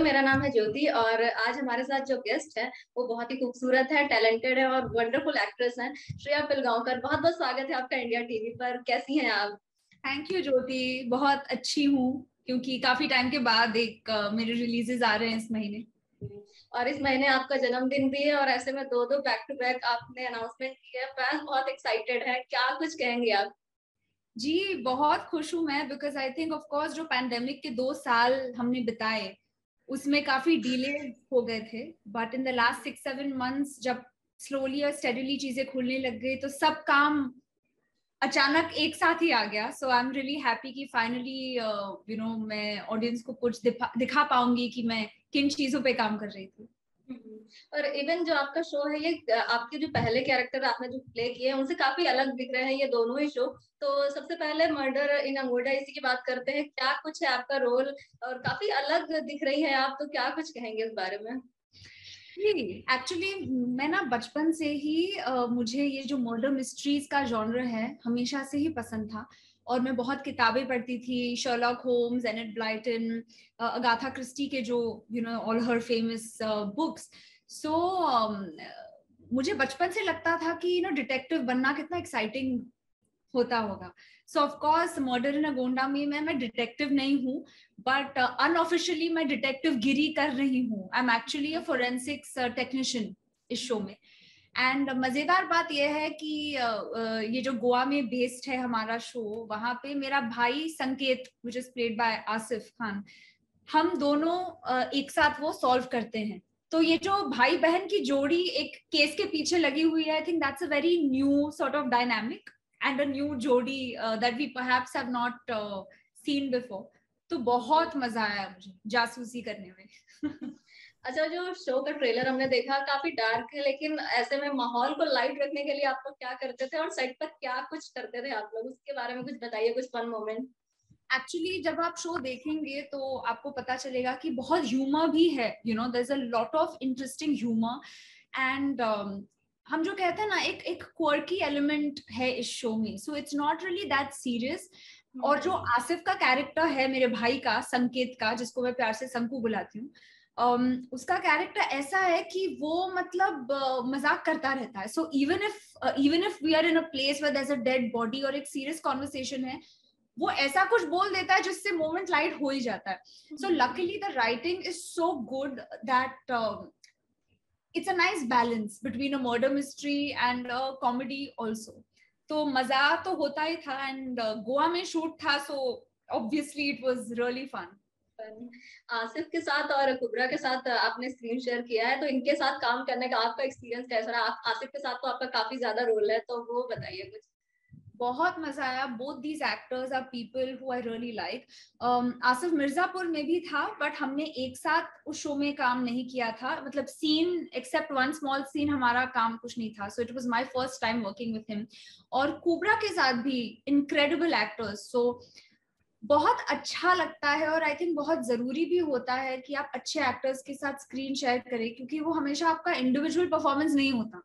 मेरा नाम है ज्योति और आज हमारे साथ जो गेस्ट है वो बहुत ही खूबसूरत है, टैलेंटेड है और वंडरफुल एक्ट्रेस हैं, श्रेया पिलगांवकर। बहुत बहुत स्वागत है आपका इंडिया टीवी पर। कैसी हैं आप? थैंक यू ज्योति, बहुत अच्छी हूँ क्योंकि काफी टाइम के बाद मेरे रिलीजेस आ रहे हैं इस महीने। और इस महीने आपका जन्मदिन भी है और ऐसे में दो दो बैक टू बैक आपने अनाउंसमेंट की है। फैंस बहुत एक्साइटेड है, क्या कुछ कहेंगे आप? जी बहुत खुश हूँ मैं, because I think of course जो पैंडेमिक के 2 साल हमने बिताए उसमें काफी डिले हो गए थे, but in the last 6-7 months जब स्लोली और स्टेडीली चीजें खुलने लग गई तो सब काम अचानक एक साथ ही आ गया। सो आई एम रियली हैप्पी कि फाइनली मैं ऑडियंस को कुछ दिखा पाऊंगी कि मैं किन चीजों पे काम कर रही थी। और इवन जो आपका शो है ये आपके जो पहले कैरेक्टर आपने जो प्ले किए हैं उनसे काफी अलग दिख रहे हैं ये दोनों ही शो। तो सबसे पहले मर्डर इन अंगोडा इसी की बात करते हैं। क्या कुछ है आपका रोल और काफी अलग दिख रही है आप, तो क्या कुछ कहेंगे इस बारे में? एक्चुअली मैं ना बचपन से ही मुझे ये जो मर्डर मिस्ट्रीज का जॉनर है हमेशा से ही पसंद था और मैं बहुत किताबें पढ़ती थी, Sherlock Holmes, Enid Blyton, Agatha Christie के जो all her famous books. So मुझे बचपन से लगता था कि डिटेक्टिव बनना कितना एक्साइटिंग होता होगा। सो ऑफ कोर्स मर्डर इन अगोंडा में मैं डिटेक्टिव नहीं हूँ, बट अनऑफिशियली मैं डिटेक्टिव गिरी कर रही हूँ। I am actually a forensics technician इस शो में। एंड मजेदार बात यह है कि ये जो गोवा में बेस्ड है हमारा शो, वहां पे मेरा भाई संकेत which is played by Asif Khan, हम दोनों एक साथ वो सॉल्व करते हैं। तो ये जो भाई बहन की जोड़ी एक केस के पीछे लगी हुई है, I think that's a very new sort of dynamic and a new जोड़ी that we perhaps have not seen before. तो बहुत मजा आया मुझे जासूसी करने में। अच्छा, जो शो का ट्रेलर हमने देखा काफी डार्क है, लेकिन ऐसे में माहौल को लाइट रखने के लिए आप लोग क्या करते थे और सेट पर क्या कुछ करते थे आप लोग, उसके बारे में कुछ बताइए, कुछ फन मोमेंट। एक्चुअली जब आप शो देखेंगे तो आपको पता चलेगा कि बहुत ह्यूमर भी है, there is a lot of interesting humour. And हम जो कहते हैं ना, एक एक क्वर्की एलिमेंट है इस शो में, so it's not really that serious. और जो आसिफ का कैरेक्टर है मेरे भाई का, संकेत का, जिसको मैं प्यार से संकू बुलाती हूँ, उसका कैरेक्टर ऐसा है कि वो मतलब मजाक करता रहता है। So even if we are in a place where there is a dead body और एक सीरियस कॉन्वर्सेशन है, वो ऐसा कुछ बोल देता है जिससे मोमेंट लाइट हो ही जाता है। So luckily the writing is so good that it's a nice balance between a murder mystery and a comedy also. तो मजा तो होता ही था एंड गोवा में शूट था, so obviously it was really fun. Asif के साथ और कुबरा के साथ आपने स्क्रीन शेयर किया है, तो इनके साथ काम करने का आपका एक्सपीरियंस कैसा रहा? आसिफ के साथ तो आपका काफी ज्यादा रोल है, तो वो बताइए कुछ। बहुत मजा आया। Both these actors are people who I really like. Asif Mirzapur में भी था, बट हमने एक साथ उस शो में काम नहीं किया था, मतलब scene except one small scene हमारा काम कुछ नहीं था। So it was my first time working with him. और कुबरा के साथ भी इनक्रेडिबल एक्टर्स। सो बहुत अच्छा लगता है और आई थिंक बहुत जरूरी भी होता है कि आप अच्छे एक्टर्स के साथ स्क्रीन शेयर करें, क्योंकि वो हमेशा आपका इंडिविजुअल परफॉर्मेंस नहीं होता।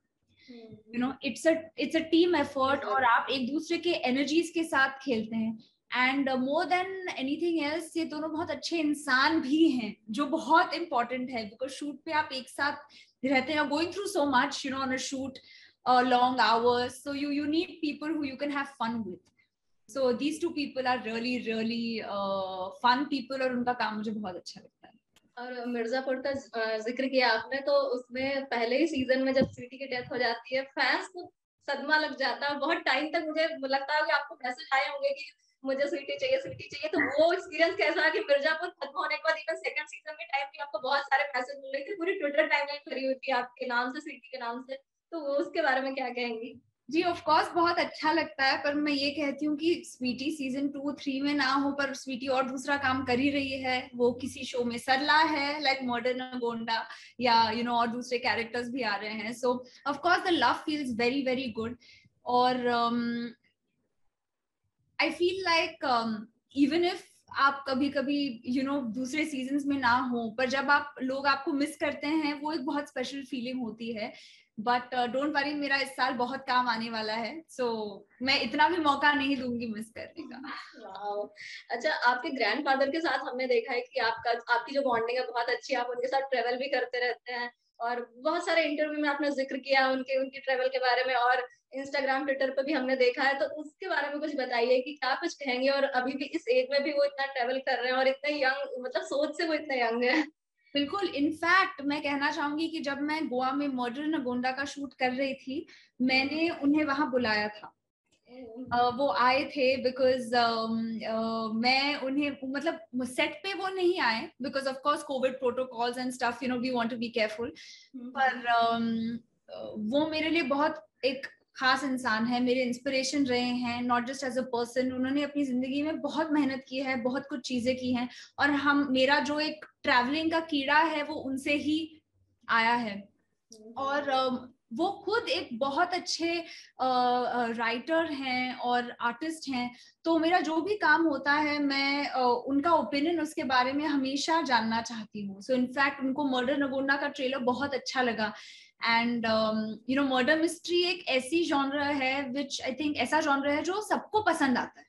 इट्स अ टीम एफर्ट और आप एक दूसरे के एनर्जीज के साथ खेलते हैं। And more than anything else, ये दोनों बहुत अच्छे इंसान भी हैं, जो बहुत इंपॉर्टेंट है, बिकॉज शूट पे आप एक साथ रहते हैं, going through so much on a shoot, long hours, so you need people who you can have fun with. So these two people are really really fun people और उनका काम मुझे बहुत अच्छा लगता है। और मिर्जापुर का जिक्र किया आपने, तो उसमें पहले ही सीजन में जब स्वीटी की डेथ हो जाती है, फैंस को सदमा लग जाता है। बहुत टाइम तक मुझे लगता है कि आपको मैसेज आए होंगे कि मुझे स्वीटी चाहिए, स्वीटी चाहिए। तो वो एक्सपीरियंस कैसा है कि मिर्जापुर खत्म होने के बाद इवन सेकंड सीजन के टाइम भी आपको बहुत सारे मैसेज मिल रहे थे, पूरी ट्विटर टाइमलाइन भरी हुई थी आपके नाम से, स्वीटी के नाम से। तो वो उसके बारे में क्या कहेंगी? जी ऑफ कोर्स बहुत अच्छा लगता है, पर मैं ये कहती हूँ कि स्वीटी सीजन 2-3 में ना हो, पर स्वीटी और दूसरा काम कर ही रही है। वो किसी शो में सरला है, लाइक मॉडर्न गोंडा, या और दूसरे कैरेक्टर्स भी आ रहे हैं। So of course the love feels very very good. और I feel like even if आप कभी कभी दूसरे सीजन्स में ना हो, पर जब आप लोग आपको मिस करते हैं, वो एक बहुत स्पेशल फीलिंग होती है। बट डोंट वरी, मेरा इस साल बहुत काम आने वाला है, सो मैं इतना भी मौका नहीं दूंगी मिस करने का। वाओ। अच्छा, आपके ग्रैंडफादर के साथ हमने देखा है कि आपकी जो बॉन्डिंग है बहुत अच्छी है, आप उनके साथ ट्रेवल भी करते रहते हैं और बहुत सारे इंटरव्यू में आपने जिक्र किया उनकी ट्रेवल के बारे में, और इंस्टाग्राम ट्विटर पर भी हमने देखा है, तो उसके बारे में कुछ बताइए कि क्या कुछ कहेंगे, और अभी भी इस एज में भी वो इतना ट्रेवल कर रहे हैं और इतने यंग, मतलब सोच से वो इतने यंग है। बिल्कुल, इनफैक्ट मैं कहना चाहूंगी कि जब मैं गोवा में मर्डर नगोंडा का शूट कर रही थी, मैंने उन्हें वहां बुलाया था। वो आए थे बिकॉज मैं उन्हें, मतलब सेट पे वो नहीं आए because of course COVID protocols and stuff, you know we want to be careful, पर वो मेरे लिए बहुत एक खास इंसान है, मेरे इंस्पिरेशन रहे हैं, not just as a person. उन्होंने अपनी जिंदगी में बहुत मेहनत की है, बहुत कुछ चीजें की हैं, और मेरा जो एक ट्रैवलिंग का कीड़ा है वो उनसे ही आया है। और वो खुद एक बहुत अच्छे राइटर हैं और आर्टिस्ट हैं, तो मेरा जो भी काम होता है मैं उनका ओपिनियन उसके बारे में हमेशा जानना चाहती हूँ। सो इनफैक्ट उनको मर्डर नगोंडा का ट्रेलर बहुत अच्छा लगा। And you know, murder mystery एक ऐसी जॉनर है विच आई थिंक ऐसा जॉनर है जो सबको पसंद आता है,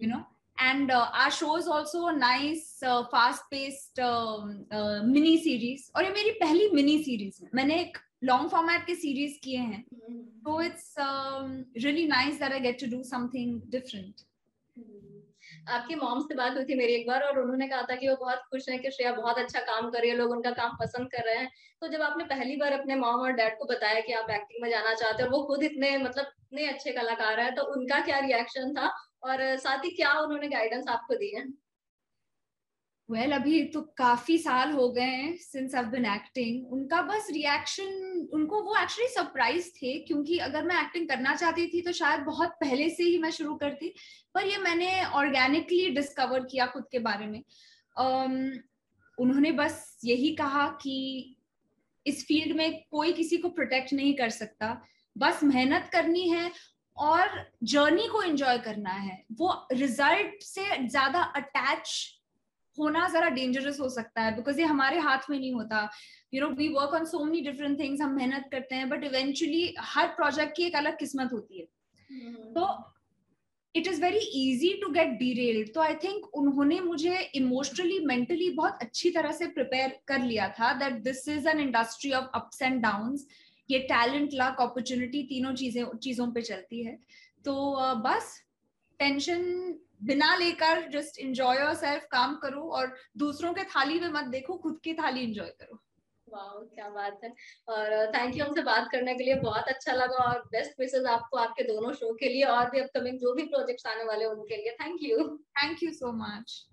you know. And our show is also a nice fast paced mini series, और ये मेरी पहली मिनी सीरीज है, मैंने एक लॉन्ग फॉर्मेट के सीरीज किए हैं, so it's really nice that I get to do something different. आपकी मॉम से बात हुई थी मेरी एक बार, और उन्होंने कहा था कि वो बहुत खुश हैं कि श्रेया बहुत अच्छा काम कर रही है, लोग उनका काम पसंद कर रहे हैं। तो जब आपने पहली बार अपने मॉम और डैड को बताया कि आप एक्टिंग में जाना चाहते हो, वो खुद इतने मतलब इतने अच्छे कलाकार हैं, तो उनका क्या रिएक्शन था, और साथ ही क्या उन्होंने गाइडेंस आपको दी है? वेल, अभी तो काफी साल हो गए हैं सिंस आई बीन एक्टिंग। उनका बस रिएक्शन, उनको वो एक्चुअली सरप्राइज थे, क्योंकि अगर मैं एक्टिंग करना चाहती थी तो शायद बहुत पहले से ही मैं शुरू करती, पर ये मैंने ऑर्गेनिकली डिस्कवर किया खुद के बारे में। उन्होंने बस यही कहा कि इस फील्ड में कोई किसी को प्रोटेक्ट नहीं कर सकता, बस मेहनत करनी है और जर्नी को एंजॉय करना है। वो रिजल्ट से ज्यादा अटैच होना जरा डेंजरस हो सकता है, बिकॉज ये हमारे हाथ में नहीं होता। You know, we work on so many different things, हम मेहनत करते हैं, बट इवेंचुअली हर प्रोजेक्ट की एक अलग किस्मत होती है, तो it is very easy to get derailed. तो आई थिंक उन्होंने मुझे इमोशनली, मेंटली बहुत अच्छी तरह से प्रिपेयर कर लिया था that this is an industry of ups and downs, ये टैलेंट, लक, अपॉर्चुनिटी तीनों चीजों पे चलती है। तो बस टेंशन बिना लेकर जस्ट एंजॉय योरसेल्फ, काम करो और दूसरों के थाली में मत देखो, खुद की थाली एंजॉय करो। वाह, क्या बात है। और थैंक यू हमसे बात करने के लिए, बहुत अच्छा लगा, और बेस्ट विशेस आपको आपके दोनों शो के लिए और भी अपकमिंग जो भी प्रोजेक्ट्स आने वाले हैं उनके लिए। Thank you. Thank you so much.